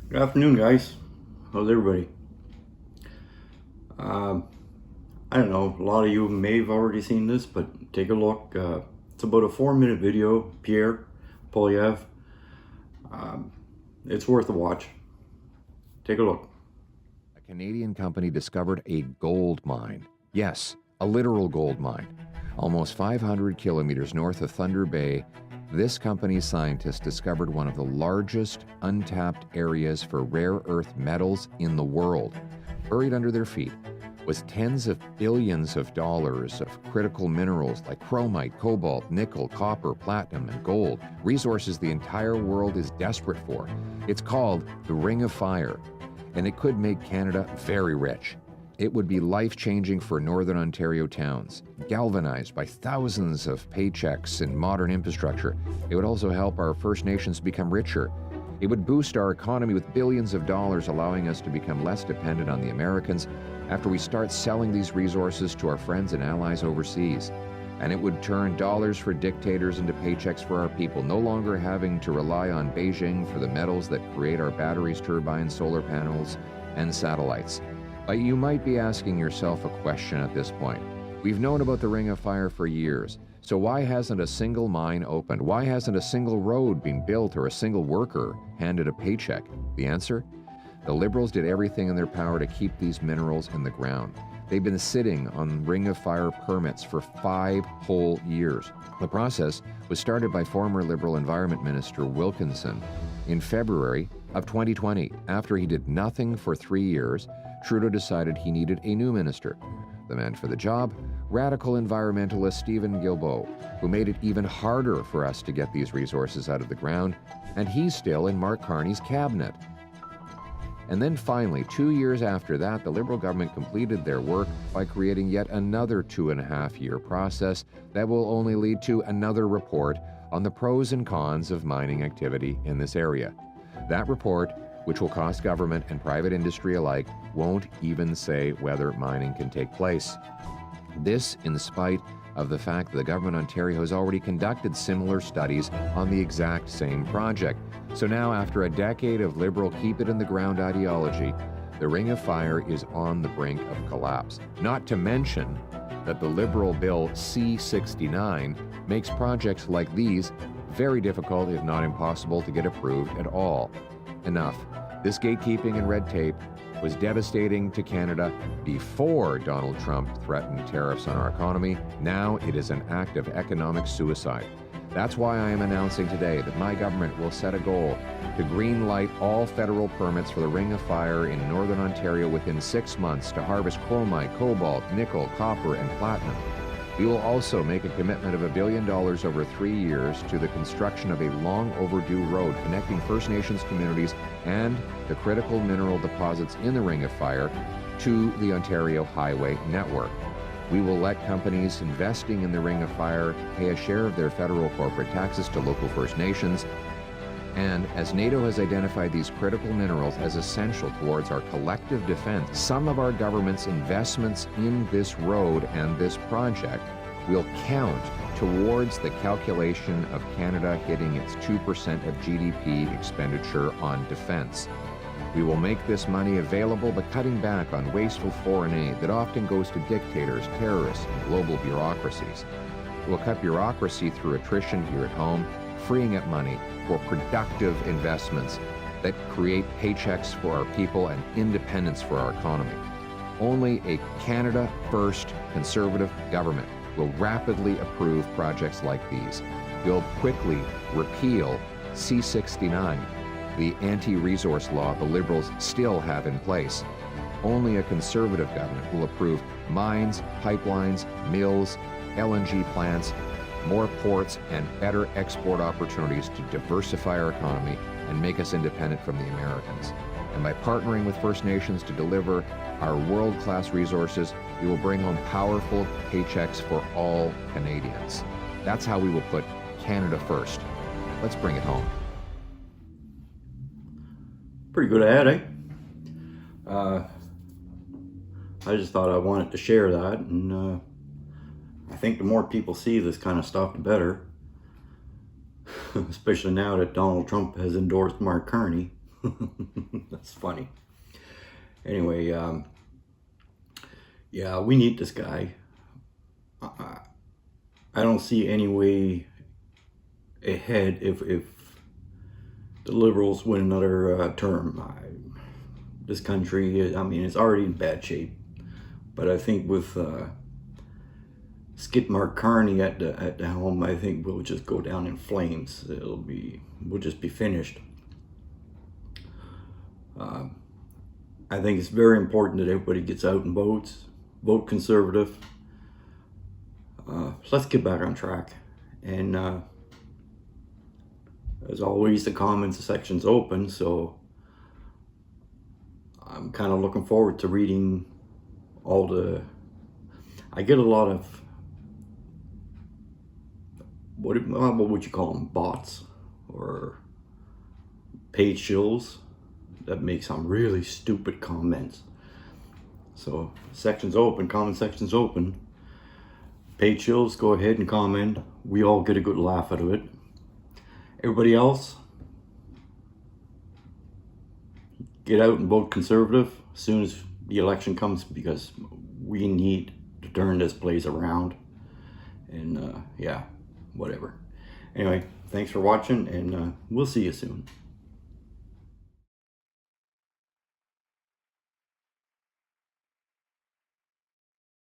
Good afternoon, guys. How's everybody? Uh, I don't know, a lot of you may have already seen this, but take a look. It's about a 4-minute video, Pierre Poilievre. It's worth a watch. Take a look. A Canadian company discovered a gold mine. Yes, a literal gold mine. Almost 500 kilometers north of Thunder Bay, this company's scientists discovered one of the largest untapped areas for rare earth metals in the world. Buried under their feet was tens of billions of dollars of critical minerals like chromite, cobalt, nickel, copper, platinum, and gold, resources the entire world is desperate for. It's called the Ring of Fire, and it could make Canada very rich. It would be life-changing for Northern Ontario towns, galvanized by thousands of paychecks and modern infrastructure. It would also help our First Nations become richer. It would boost our economy with billions of dollars, allowing us to become less dependent on the Americans after we start selling these resources to our friends and allies overseas. And it would turn dollars for dictators into paychecks for our people, no longer having to rely on Beijing for the metals that create our batteries, turbines, solar panels, and satellites. But you might be asking yourself a question at this point. We've known about the Ring of Fire for years, so why hasn't a single mine opened? Why hasn't a single road been built or a single worker handed a paycheck? The answer? The Liberals did everything in their power to keep these minerals in the ground. They've been sitting on Ring of Fire permits for 5 whole years. The process was started by former Liberal Environment Minister Wilkinson in February of 2020. After he did nothing for 3 years, Trudeau decided he needed a new minister. The man for the job, radical environmentalist Stephen Guilbeault, who made it even harder for us to get these resources out of the ground, and he's still in Mark Carney's cabinet. And then finally, 2 years after that, the Liberal government completed their work by creating yet another 2.5-year process that will only lead to another report on the pros and cons of mining activity in this area. That report, which will cost government and private industry alike, won't even say whether mining can take place. This in spite of the fact that the government of Ontario has already conducted similar studies on the exact same project. So now, after a decade of Liberal keep-it-in-the-ground ideology, the Ring of Fire is on the brink of collapse. Not to mention that the Liberal Bill C-69 makes projects like these very difficult, if not impossible, to get approved at all. Enough. This gatekeeping and red tape was devastating to Canada before Donald Trump threatened tariffs on our economy. Now it is an act of economic suicide. That's why I am announcing today that my government will set a goal to green-light all federal permits for the Ring of Fire in Northern Ontario within 6 months to harvest chromite, cobalt, nickel, copper, and platinum. We will also make a commitment of $1 billion over 3 years to the construction of a long overdue road connecting First Nations communities and the critical mineral deposits in the Ring of Fire to the Ontario Highway Network. We will let companies investing in the Ring of Fire pay a share of their federal corporate taxes to local First Nations. And as NATO has identified these critical minerals as essential towards our collective defense, some of our government's investments in this road and this project will count towards the calculation of Canada hitting its 2% of GDP expenditure on defense. We will make this money available by cutting back on wasteful foreign aid that often goes to dictators, terrorists, and global bureaucracies. We'll cut bureaucracy through attrition here at home, freeing up money for productive investments that create paychecks for our people and independence for our economy. Only a Canada First Conservative government will rapidly approve projects like these. We'll quickly repeal C-69, the anti-resource law the Liberals still have in place. Only a Conservative government will approve mines, pipelines, mills, LNG plants, more ports, and better export opportunities to diversify our economy and make us independent from the Americans. And by partnering with First Nations to deliver our world-class resources, we will bring home powerful paychecks for all Canadians. That's how we will put Canada first. Let's bring it home. Pretty good ad, eh? I just thought I wanted to share that, and I think the more people see this kind of stuff, the better. Especially now that Donald Trump has endorsed Mark Carney. That's funny. Anyway, yeah, we need this guy. I don't see any way ahead if the Liberals win another term. This country, I mean, it's already in bad shape. But I think with Skidmark Carney at the helm, I think we'll just go down in flames. We'll just be finished. I think it's very important that everybody gets out and votes. Vote Conservative. Let's get back on track. And as always, the comments section's open, so I'm kind of looking forward to reading all the... I get a lot of... what would you call them? Bots or page shills that make some really stupid comments. So section's open, comment section's open. Page shills, go ahead and comment. We all get a good laugh out of it. Everybody else, get out and vote Conservative as soon as the election comes, because we need to turn this place around. And yeah, whatever. Anyway, thanks for watching, and we'll see you soon.